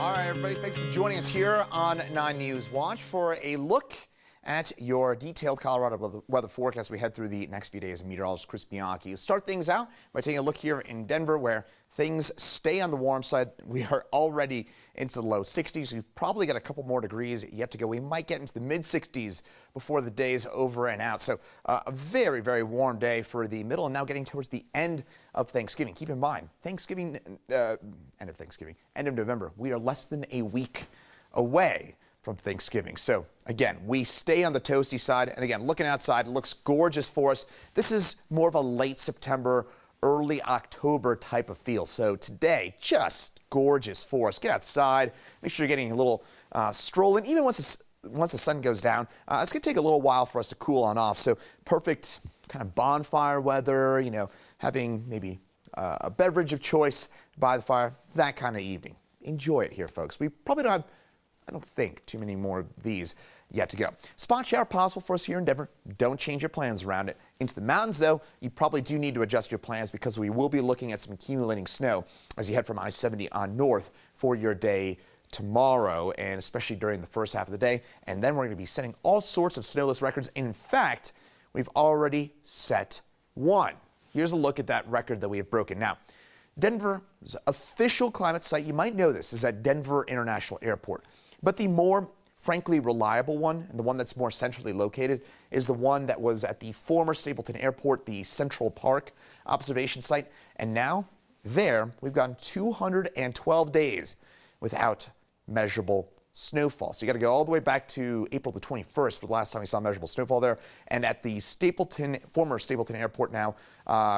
All right, everybody, thanks for joining us here on 9 News Watch for a look at your detailed Colorado weather forecast. We head through the next few days. Meteorologist Chris Bianchi. We'll start things out by taking a look here in Denver, where things stay on the warm side. We are already into the low 60s. We've probably got a couple more degrees yet to go. We might get into the mid 60s before the day's over and out. So a very, very warm day for the middle and now getting towards the end of Thanksgiving. Keep in mind, end of November. We are less than a week away from Thanksgiving. So again, we stay on the toasty side. And again, looking outside, it looks gorgeous for us. This is more of a late September, early October type of feel. So today, just gorgeous for us. Get outside, make sure you're getting a little stroll in. Even once the sun goes down, it's going to take a little while for us to cool on off. So perfect kind of bonfire weather, you know, having maybe a beverage of choice by the fire, that kind of evening. Enjoy it here, folks. We probably don't have, I don't think, too many more of these yet to go. Spot shower possible for us here in Denver. Don't change your plans around it. Into the mountains, though, you probably do need to adjust your plans because we will be looking at some accumulating snow as you head from I-70 on north for your day tomorrow, and especially during the first half of the day. And then we're going to be setting all sorts of snowless records. In fact, we've already set one. Here's a look at that record that we have broken. Now, Denver's official climate site, you might know this, is at Denver International Airport. But the more, frankly, reliable one, and the one that's more centrally located, is the one that was at the former Stapleton Airport, the Central Park observation site. And now, there, we've gone 212 days without measurable snowfall. So you got to go all the way back to April the 21st for the last time we saw measurable snowfall there. And at the former Stapleton Airport now,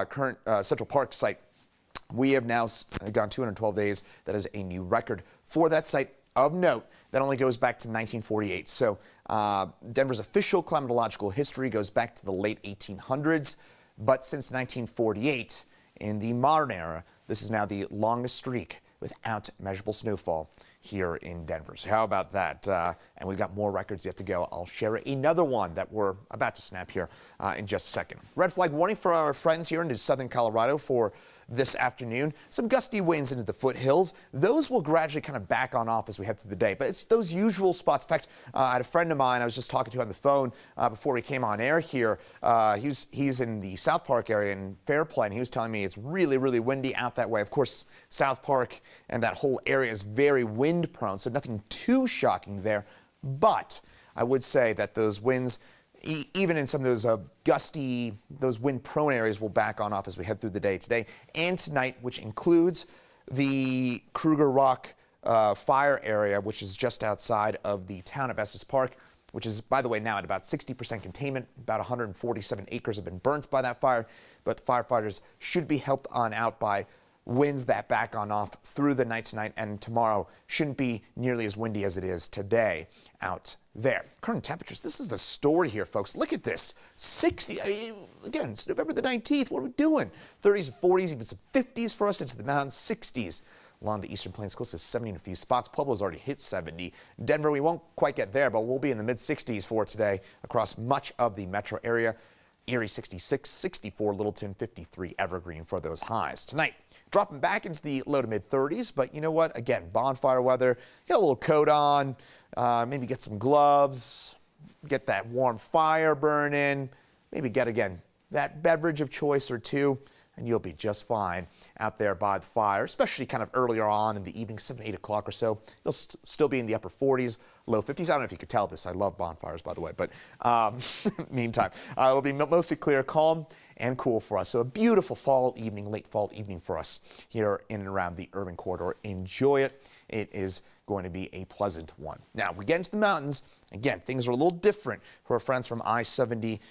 current Central Park site, we have now gone 212 days. That is a new record for that site. Of note, that only goes back to 1948. So Denver's official climatological history goes back to the late 1800s. But since 1948, in the modern era, this is now the longest streak without measurable snowfall here in Denver. So how about that? And we've got more records yet to go. I'll share another one that we're about to snap here in just a second. Red flag warning for our friends here into southern Colorado for this afternoon. Some gusty winds into the foothills. Those will gradually kind of back on off as we head through the day, but it's those usual spots. In fact, I had a friend of mine I was just talking to on the phone before we came on air here. He's in the South Park area in Fairplay, and he was telling me it's really, really windy out that way. Of course, South Park and that whole area is very wind prone, so nothing too shocking there. But I would say that those winds, even in some of those gusty, those wind-prone areas, will back on off as we head through the day today and tonight, which includes the Kruger Rock fire area, which is just outside of the town of Estes Park, which is, by the way, now at about 60% containment. About 147 acres have been burnt by that fire, but the firefighters should be helped on out by winds that back on off through the night tonight, and tomorrow shouldn't be nearly as windy as it is today out there. Current temperatures, this is the story here, folks. Look at this, 60, again, it's November the 19th. What are we doing? 30s and 40s, even some 50s for us into the mountains, 60s along the eastern plains, close to 70 in a few spots. Pueblo's already hit 70. Denver, we won't quite get there, but we'll be in the mid-60s for today across much of the metro area. Erie 66, 64 Littleton, 53 Evergreen for those highs. Tonight, dropping back into the low to mid 30s, but you know what? Again, bonfire weather. Get a little coat on, maybe get some gloves, get that warm fire burning, maybe get, again, that beverage of choice or two, and you'll be just fine out there by the fire, especially kind of earlier on in the evening, 7, 8 o'clock or so. You'll still be in the upper 40s, low 50s. I don't know if you could tell this. I love bonfires, by the way, but meantime, it'll be mostly clear, calm, and cool for us. So a beautiful fall evening, late fall evening for us here in and around the urban corridor. Enjoy it. It is going to be a pleasant one. Now, we get into the mountains. Again, things are a little different for our friends from I-70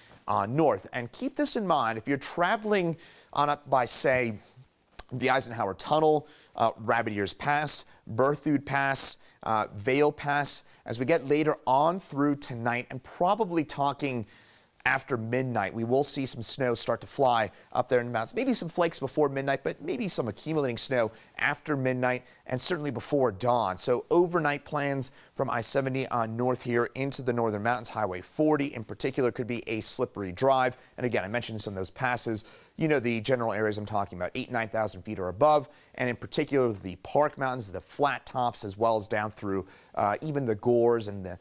north. And keep this in mind, if you're traveling on up by, say, the Eisenhower Tunnel, Rabbit Ears Pass, Berthoud Pass, Vale Pass, as we get later on through tonight, and probably talking after midnight, we will see some snow start to fly up there in the mountains. Maybe some flakes before midnight, but maybe some accumulating snow after midnight and certainly before dawn. So overnight plans from I-70 on north here into the northern mountains. Highway 40 in particular could be a slippery drive. And again, I mentioned some of those passes. You know the general areas I'm talking about, 8,000 to 9,000 feet or above, and in particular the Park Mountains, the flat tops, as well as down through even the Gores and the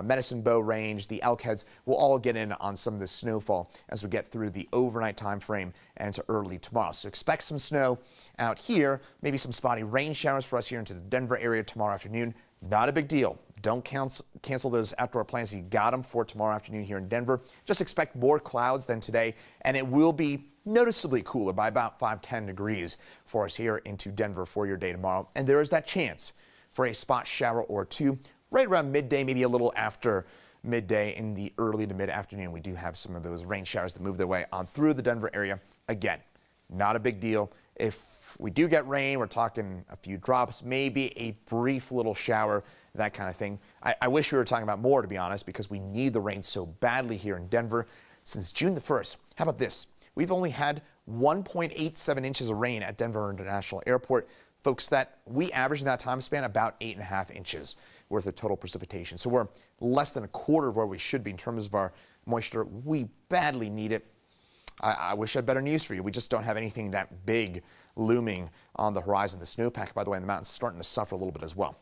Medicine Bow Range, the Elkheads will all get in on some of the snowfall as we get through the overnight time frame and into early tomorrow. So expect some snow out here, maybe some spotty rain showers for us here into the Denver area tomorrow afternoon. Not a big deal. Don't cancel those outdoor plans. You got them for tomorrow afternoon here in Denver. Just expect more clouds than today, and it will be noticeably cooler by about 5-10 degrees for us here into Denver for your day tomorrow. And there is that chance for a spot shower or two right around midday, maybe a little after midday in the early to mid-afternoon. We do have some of those rain showers that move their way on through the Denver area. Again, not a big deal. If we do get rain, we're talking a few drops, maybe a brief little shower, that kind of thing. I wish we were talking about more, to be honest, because we need the rain so badly here in Denver since June the 1st. How about this? We've only had 1.87 inches of rain at Denver International Airport. Folks, that we average in that time span about 8.5 inches worth of total precipitation. So we're less than a quarter of where we should be in terms of our moisture. We badly need it. I wish I had better news for you. We just don't have anything that big looming on the horizon. The snowpack, by the way, in the mountains is starting to suffer a little bit as well.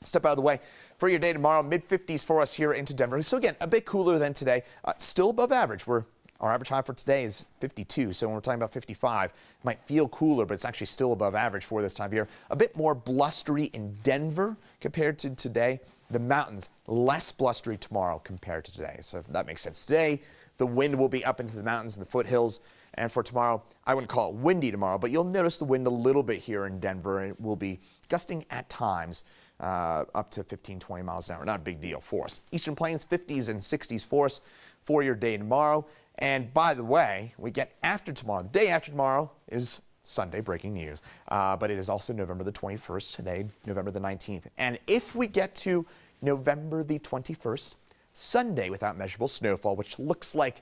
Step out of the way for your day tomorrow. Mid-50s for us here into Denver. So again, a bit cooler than today. Still above average. Our average high for today is 52. So when we're talking about 55, it might feel cooler, but it's actually still above average for this time of year. A bit more blustery in Denver compared to today. The mountains, less blustery tomorrow compared to today. So if that makes sense. Today, the wind will be up into the mountains and the foothills. And for tomorrow, I wouldn't call it windy tomorrow, but you'll notice the wind a little bit here in Denver. It will be gusting at times up to 15, 20 miles an hour. Not a big deal for us. Eastern Plains, 50s and 60s for us for your day tomorrow. And by the way, we get after tomorrow. The day after tomorrow is Sunday, breaking news. But it is also November the 21st today, November the 19th. And if we get to November the 21st, Sunday without measurable snowfall, which looks like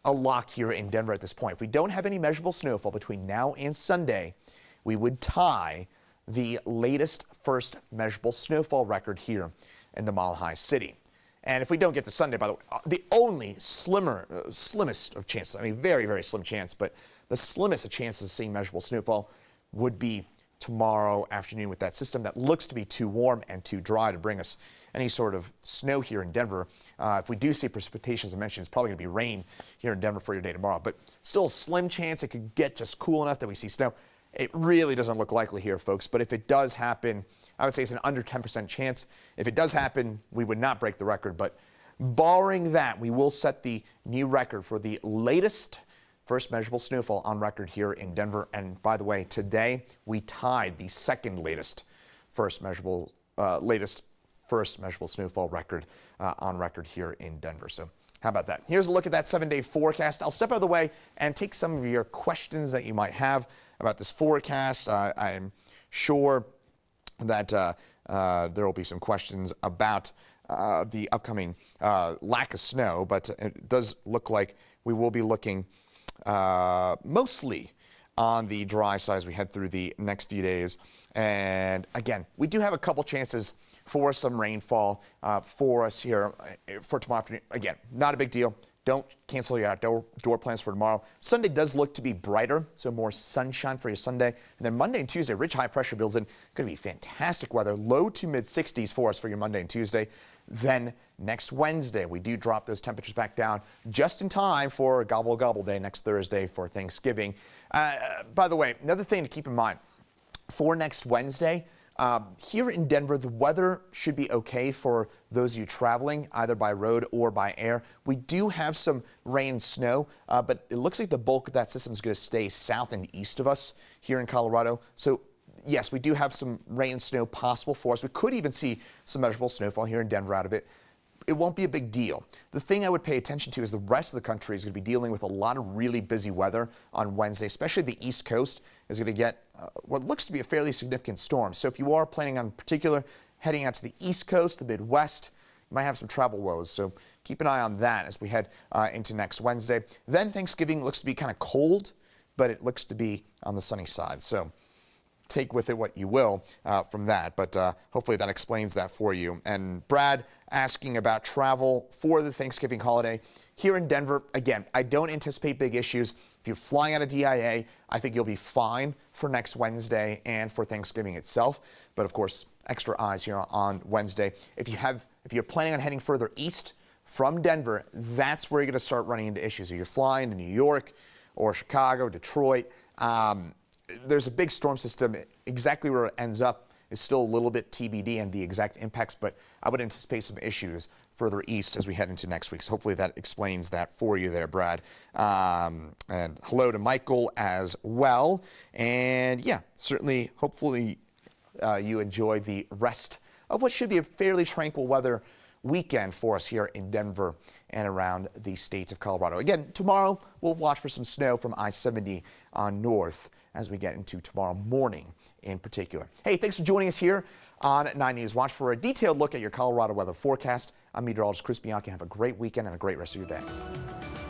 a lock here in Denver at this point. If we don't have any measurable snowfall between now and Sunday, we would tie the latest first measurable snowfall record here in the Mile High City. And if we don't get to Sunday, by the way, the only slimmest of chances, I mean, very, very slim chance, but the slimmest of chances of seeing measurable snowfall would be tomorrow afternoon with that system that looks to be too warm and too dry to bring us any sort of snow here in Denver. If we do see precipitation, as I mentioned, it's probably going to be rain here in Denver for your day tomorrow, but still a slim chance it could get just cool enough that we see snow. It really doesn't look likely here, folks, but if it does happen, I would say it's an under 10% chance. If it does happen, we would not break the record, but barring that, we will set the new record for the latest first measurable snowfall on record here in Denver. And by the way, today we tied the second latest first measurable snowfall record on record here in Denver. So how about that? Here's a look at that 7-day forecast. I'll step out of the way and take some of your questions that you might have about this forecast. I'm sure that there will be some questions about the upcoming lack of snow, but it does look like we will be looking mostly on the dry side as we head through the next few days. And again, we do have a couple chances for some rainfall for us here for tomorrow afternoon. Again, not a big deal. Don't cancel your outdoor plans for tomorrow. Sunday does look to be brighter, so more sunshine for your Sunday. And then Monday and Tuesday, rich high pressure builds in. It's going to be fantastic weather, low to mid 60s for us for your Monday and Tuesday. Then next Wednesday, we do drop those temperatures back down just in time for Gobble Gobble Day next Thursday for Thanksgiving. By the way, another thing to keep in mind for next Wednesday, here in Denver, the weather should be okay for those of you traveling either by road or by air. We do have some rain and snow, but it looks like the bulk of that system is going to stay south and east of us here in Colorado. So yes, we do have some rain and snow possible for us. We could even see some measurable snowfall here in Denver out of it. It won't be a big deal. The thing I would pay attention to is the rest of the country is going to be dealing with a lot of really busy weather on Wednesday, especially the East Coast is going to get what looks to be a fairly significant storm. So if you are planning on particular heading out to the East Coast, the Midwest, you might have some travel woes. So keep an eye on that as we head into next Wednesday. Then Thanksgiving looks to be kind of cold, but it looks to be on the sunny side. So take with it what you will from that. But hopefully that explains that for you. And Brad asking about travel for the Thanksgiving holiday here in Denver. Again, I don't anticipate big issues. If you're flying out of DIA, I think you'll be fine for next Wednesday and for Thanksgiving itself. But of course, extra eyes here on Wednesday. If you're planning on heading further east from Denver, that's where you're going to start running into issues. If you're flying to New York or Chicago, Detroit, there's a big storm system. Exactly where it ends up is still a little bit TBD and the exact impacts, but I would anticipate some issues further east as we head into next week. So hopefully that explains that for you there, Brad. And hello to Michael as well. And yeah, certainly, hopefully you enjoy the rest of what should be a fairly tranquil weather weekend for us here in Denver and around the state of Colorado. Again, tomorrow we'll watch for some snow from I-70 on north as we get into tomorrow morning in particular. Hey, thanks for joining us here on 9 News Watch for a detailed look at your Colorado weather forecast. I'm meteorologist Chris Bianchi. Have a great weekend and a great rest of your day.